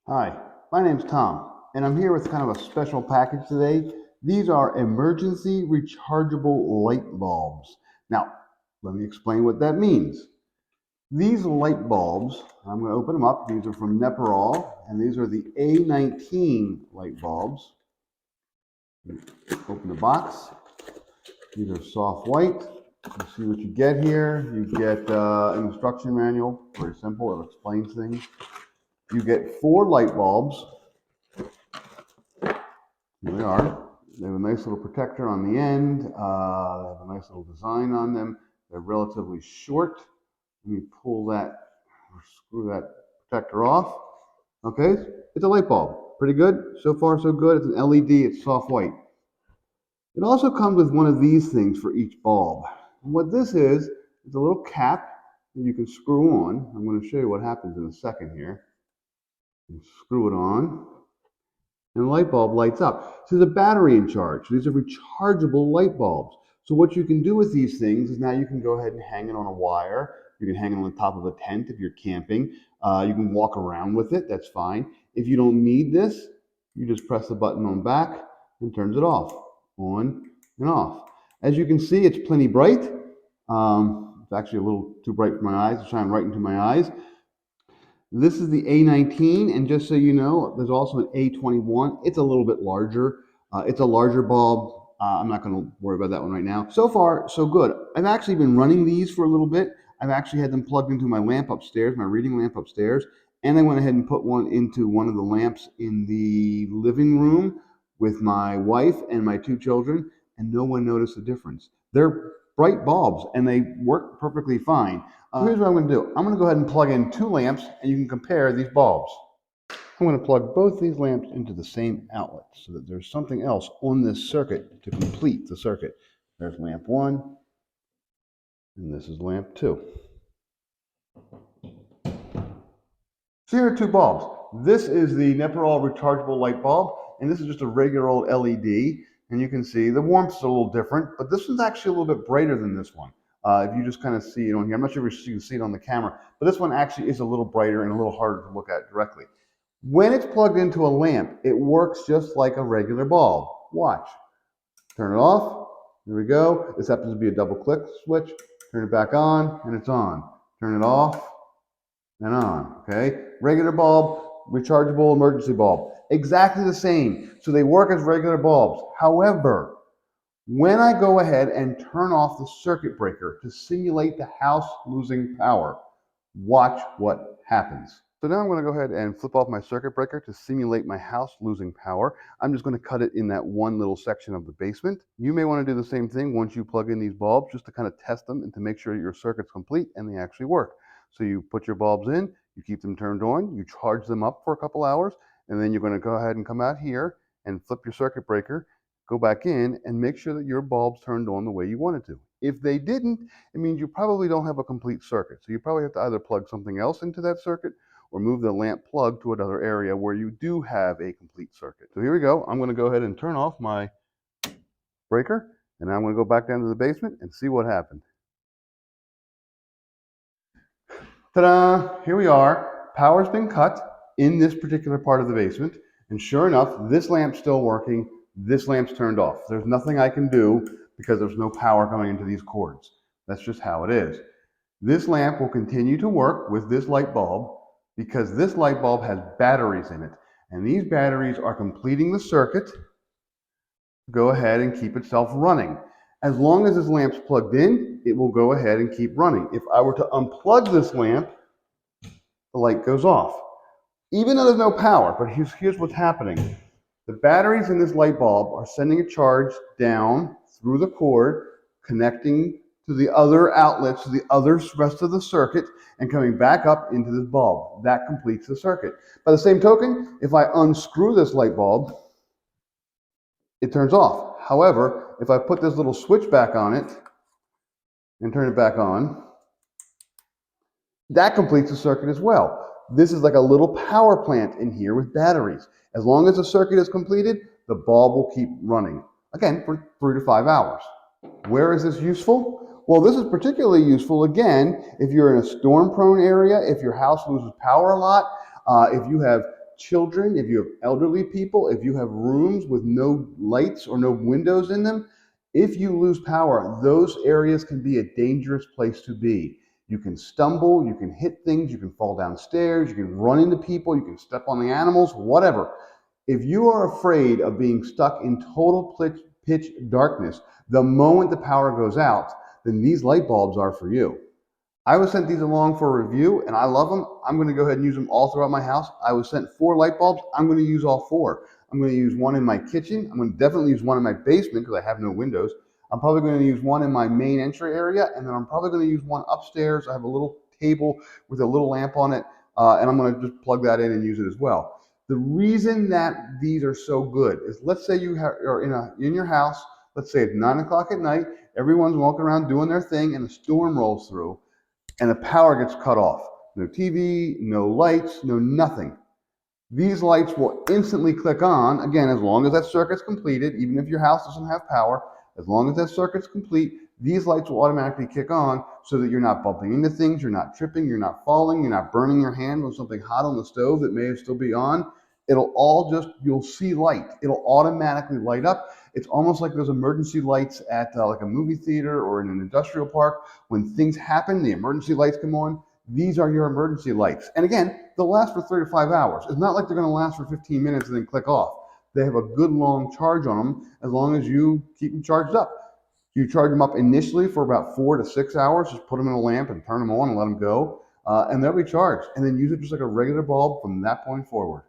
Hi, my name's Tom, and I'm here with kind of a special package today. These are emergency rechargeable light bulbs. Now, let me explain what that means. These light bulbs, I'm going to open them up. These are from Neporal, and these are the A19 light bulbs. Open the box. These are soft white. You see what you get here. You get an instruction manual, very simple. It explains things. You get 4 light bulbs. Here they are. They have a nice little protector on the end. They have a nice little design on them. They're relatively short. Let me pull that or screw that protector off. Okay, it's a light bulb. Pretty good. So far, so good. It's an LED. It's soft white. It also comes with one of these things for each bulb. And what this is a little cap that you can screw on. I'm going to show you what happens in a second here. You screw it on, and the light bulb lights up. So there's a battery in charge. These are rechargeable light bulbs. So what you can do with these things is now you can go ahead and hang it on a wire. You can hang it on the top of a tent if you're camping. You can walk around with it. That's fine. If you don't need this, you just press the button on back and turns it off, on and off. As you can see, it's plenty bright. It's actually a little too bright for my eyes. It's shining right into my eyes. This is the A19, and just so you know, there's also an A21. It's a little bit larger. It's a larger bulb. I'm not going to worry about that one right now. So far, so good. I've actually been running these for a little bit. I've actually had them plugged into my lamp upstairs, my reading lamp upstairs, and I went ahead and put one into one of the lamps in the living room with my wife and my 2 children, and no one noticed the difference. They're bright bulbs, and they work perfectly fine. Here's what I'm going to do. I'm going to go ahead and plug in 2 lamps, and you can compare these bulbs. I'm going to plug both these lamps into the same outlet so that there's something else on this circuit to complete the circuit. There's lamp 1, and this is lamp 2. So here are 2 bulbs. This is the Neporal rechargeable light bulb, and this is just a regular old LED. And you can see the warmth's a little different, but this one's actually a little bit brighter than this one. If you just kind of see it on here, I'm not sure if you can see it on the camera, but this one actually is a little brighter and a little harder to look at directly. When it's plugged into a lamp, it works just like a regular bulb. Watch. Turn it off. There we go. This happens to be a double click switch. Turn it back on, and it's on. Turn it off, and on. Okay? Regular bulb, rechargeable emergency bulb. Exactly the same. So they work as regular bulbs. However, when I go ahead and turn off the circuit breaker to simulate the house losing power, watch what happens. So now I'm going to go ahead and flip off my circuit breaker to simulate my house losing power. I'm just going to cut it in that one little section of the basement. You may want to do the same thing once you plug in these bulbs, just to kind of test them and to make sure your circuit's complete and they actually work. So you put your bulbs in, you keep them turned on, you charge them up for a couple hours, and then you're going to go ahead and come out here and flip your circuit breaker, go back in, and make sure that your bulbs turned on the way you wanted to. If they didn't, it means you probably don't have a complete circuit. So you probably have to either plug something else into that circuit or move the lamp plug to another area where you do have a complete circuit. So here we go. I'm going to go ahead and turn off my breaker, and I'm going to go back down to the basement and see what happened. Ta-da! Here we are. Power's been cut in this particular part of the basement, and sure enough, this lamp's still working. This lamp's turned off. There's nothing I can do because there's no power coming into these cords. That's just how it is. This lamp will continue to work with this light bulb because this light bulb has batteries in it, and these batteries are completing the circuit to go ahead and keep itself running. As long as this lamp's plugged in, it will go ahead and keep running. If I were to unplug this lamp, the light goes off. Even though there's no power, but here's what's happening. The batteries in this light bulb are sending a charge down through the cord, connecting to the other outlets, to the other rest of the circuit, and coming back up into this bulb. That completes the circuit. By the same token, if I unscrew this light bulb, it turns off. However, if I put this little switch back on it and turn it back on, that completes the circuit as well. This is like a little power plant in here with batteries. As long as the circuit is completed, the bulb will keep running, again, for 3 to 5 hours. Where is this useful? Well, this is particularly useful, again, if you're in a storm-prone area, if your house loses power a lot, if you have children, if you have elderly people, if you have rooms with no lights or no windows in them, if you lose power, those areas can be a dangerous place to be. You can stumble, you can hit things, you can fall downstairs, you can run into people, you can step on the animals, whatever. If you are afraid of being stuck in total pitch darkness the moment the power goes out, then these light bulbs are for you. I was sent these along for a review and I love them. I'm going to go ahead and use them all throughout my house. I was sent 4 light bulbs. I'm going to use all 4. I'm going to use one in my kitchen. I'm going to definitely use one in my basement because I have no windows. I'm probably going to use one in my main entry area, and then I'm probably going to use one upstairs. I have a little table with a little lamp on it, and I'm going to just plug that in and use it as well. The reason that these are so good is, let's say you are in your house. Let's say it's 9 o'clock at night. Everyone's walking around doing their thing, and a storm rolls through, and the power gets cut off. No TV, no lights, no nothing. These lights will instantly click on, again, as long as that circuit's completed, even if your house doesn't have power, as long as that circuit's complete, these lights will automatically kick on so that you're not bumping into things, you're not tripping, you're not falling, you're not burning your hand with something hot on the stove that may still be on. It'll all just, you'll see light. It'll automatically light up. It's almost like those emergency lights at like a movie theater or in an industrial park. When things happen, the emergency lights come on. These are your emergency lights. And again, they'll last for 3 to 5 hours. It's not like they're going to last for 15 minutes and then click off. They have a good long charge on them as long as you keep them charged up. You charge them up initially for about 4 to 6 hours. Just put them in a lamp and turn them on and let them go. And they'll be charged. And then use it just like a regular bulb from that point forward.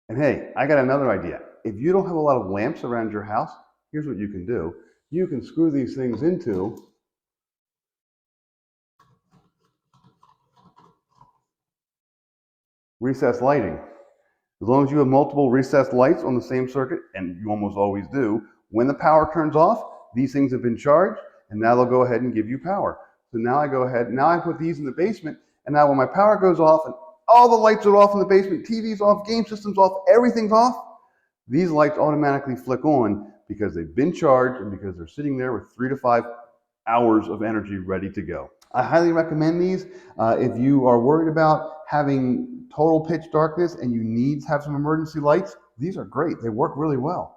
And hey, I got another idea. If you don't have a lot of lamps around your house, here's what you can do. You can screw these things into recessed lighting. As long as you have multiple recessed lights on the same circuit, and you almost always do, when the power turns off, these things have been charged, and now they'll go ahead and give you power. So now I go ahead, now I put these in the basement, and now when my power goes off and all the lights are off in the basement, TV's off, game system's off, everything's off, these lights automatically flick on because they've been charged and because they're sitting there with 3 to 5 hours of energy ready to go. I highly recommend these. If you are worried about having total pitch darkness and you need to have some emergency lights, these are great. They work really well.